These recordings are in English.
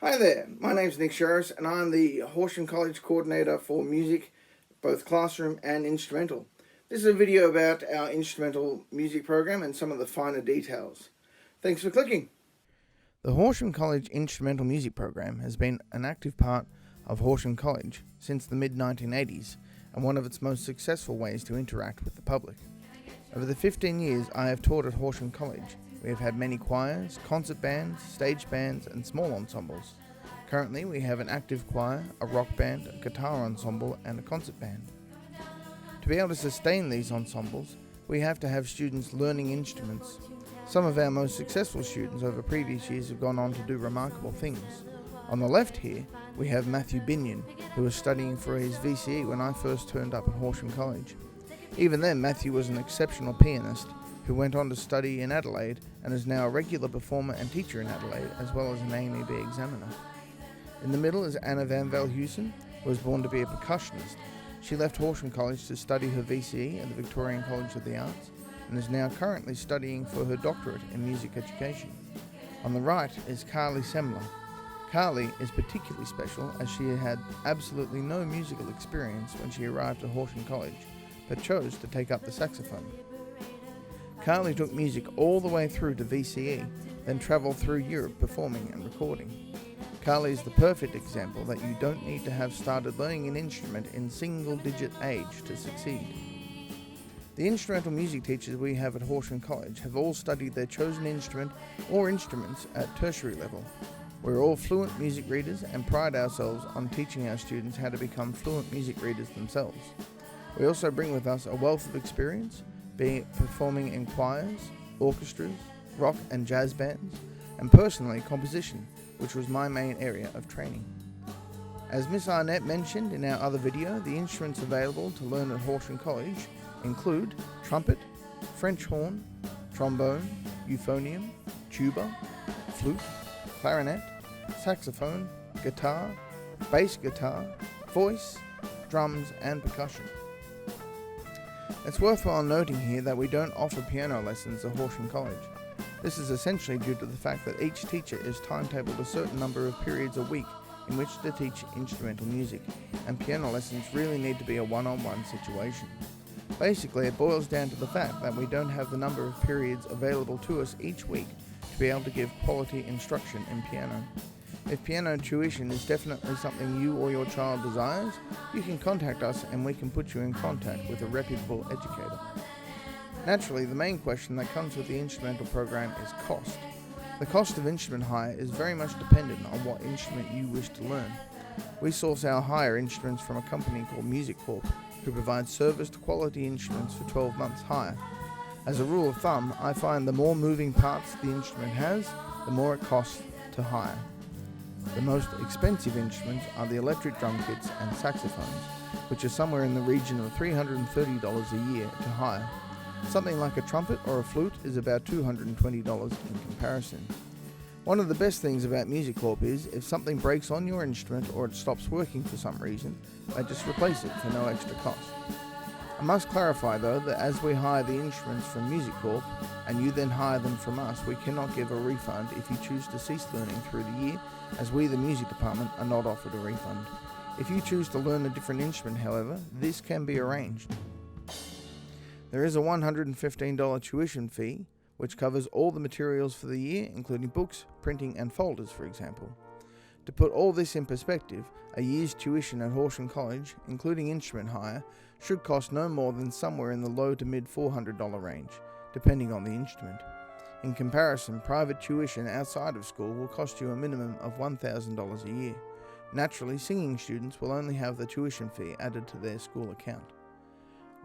Hi there, my name's Nick Sharris and I'm the Horsham College Coordinator for Music, both classroom and instrumental. This is a video about our instrumental music program and some of the finer details. Thanks for clicking. The Horsham College Instrumental Music Program has been an active part of Horsham College since the mid-1980s and one of its most successful ways to interact with the public. Over the 15 years I have taught at Horsham College, we have had many choirs, concert bands, stage bands and small ensembles. Currently we have an active choir, a rock band, a guitar ensemble and a concert band. To be able to sustain these ensembles, we have to have students learning instruments. Some of our most successful students over previous years have gone on to do remarkable things. On the left here, we have Matthew Binion, who was studying for his VCE when I first turned up at Horsham College. Even then, Matthew was an exceptional pianist who went on to study in Adelaide and is now a regular performer and teacher in Adelaide, as well as an AMEB examiner. In the middle is Anna Van Valhuisen, who was born to be a percussionist. She left Horsham College to study her VCE at the Victorian College of the Arts and is now currently studying for her doctorate in music education. On the right is Carly Semler. Carly is particularly special as she had absolutely no musical experience when she arrived at Horsham College, but chose to take up the saxophone. Carly took music all the way through to VCE, then travelled through Europe performing and recording. Carly is the perfect example that you don't need to have started learning an instrument in single-digit age to succeed. The instrumental music teachers we have at Horsham College have all studied their chosen instrument or instruments at tertiary level. We're all fluent music readers and pride ourselves on teaching our students how to become fluent music readers themselves. We also bring with us a wealth of experience, be it performing in choirs, orchestras, rock and jazz bands, and personally composition, which was my main area of training. As Miss Arnett mentioned in our other video, the instruments available to learn at Horsham College include trumpet, French horn, trombone, euphonium, tuba, flute, clarinet, saxophone, guitar, bass guitar, voice, drums and percussion. It's worthwhile noting here that we don't offer piano lessons at Horsham College. This is essentially due to the fact that each teacher is timetabled a certain number of periods a week in which to teach instrumental music, and piano lessons really need to be a one-on-one situation. Basically, it boils down to the fact that we don't have the number of periods available to us each week to be able to give quality instruction in piano. If piano tuition is definitely something you or your child desires, you can contact us and we can put you in contact with a reputable educator. Naturally, the main question that comes with the instrumental program is cost. The cost of instrument hire is very much dependent on what instrument you wish to learn. We source our hire instruments from a company called Music Corp, who provides serviced quality instruments for 12 months hire. As a rule of thumb, I find the more moving parts the instrument has, the more it costs to hire. The most expensive instruments are the electric drum kits and saxophones, which are somewhere in the region of $330 a year to hire. Something like a trumpet or a flute is about $220 in comparison. One of the best things about Music Corp is, if something breaks on your instrument or it stops working for some reason, they just replace it for no extra cost. I must clarify though that as we hire the instruments from Music Corp and you then hire them from us, we cannot give a refund if you choose to cease learning through the year, as we the music department are not offered a refund. If you choose to learn a different instrument, however, this can be arranged. There is a $115 tuition fee, which covers all the materials for the year, including books, printing and folders, for example. To put all this in perspective, a year's tuition at Horsham College, including instrument hire, should cost no more than somewhere in the low to mid $400 range, depending on the instrument. In comparison, private tuition outside of school will cost you a minimum of $1,000 a year. Naturally, singing students will only have the tuition fee added to their school account.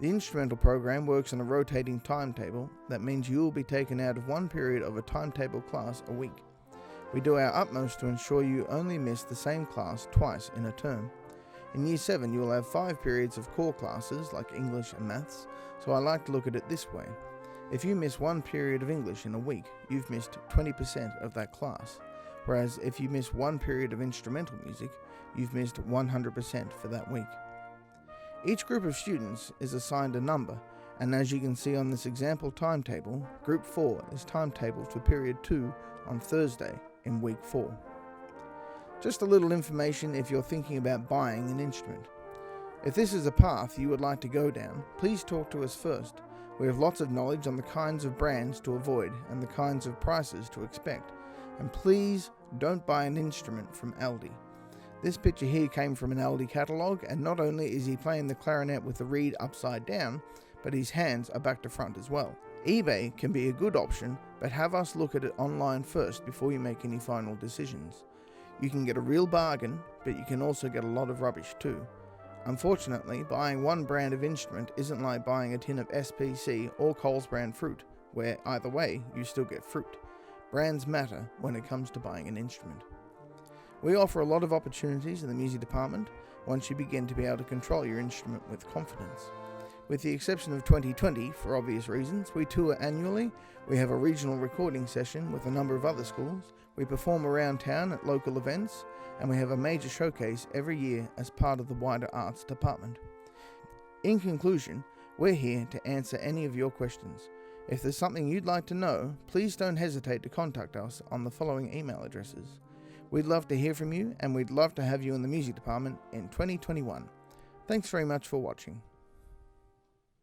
The instrumental program works on a rotating timetable. That means you will be taken out of one period of a timetable class a week. We do our utmost to ensure you only miss the same class twice in a term. In Year 7 you will have 5 periods of core classes like English and Maths, so I like to look at it this way. If you miss one period of English in a week, you've missed 20% of that class, whereas if you miss one period of instrumental music, you've missed 100% for that week. Each group of students is assigned a number, and as you can see on this example timetable, Group 4 is timetabled for Period 2 on Thursday in Week 4. Just a little information if you're thinking about buying an instrument. If this is a path you would like to go down, please talk to us first. We have lots of knowledge on the kinds of brands to avoid and the kinds of prices to expect. And please don't buy an instrument from Aldi. This picture here came from an Aldi catalogue, and not only is he playing the clarinet with the reed upside down, but his hands are back to front as well. eBay can be a good option, but have us look at it online first before you make any final decisions. You can get a real bargain, but you can also get a lot of rubbish too. Unfortunately, buying one brand of instrument isn't like buying a tin of SPC or Coles brand fruit, where either way, you still get fruit. Brands matter when it comes to buying an instrument. We offer a lot of opportunities in the music department once you begin to be able to control your instrument with confidence. With the exception of 2020, for obvious reasons, we tour annually, we have a regional recording session with a number of other schools, we perform around town at local events, and we have a major showcase every year as part of the wider arts department. In conclusion, we're here to answer any of your questions. If there's something you'd like to know, please don't hesitate to contact us on the following email addresses. We'd love to hear from you, and we'd love to have you in the music department in 2021. Thanks very much for watching.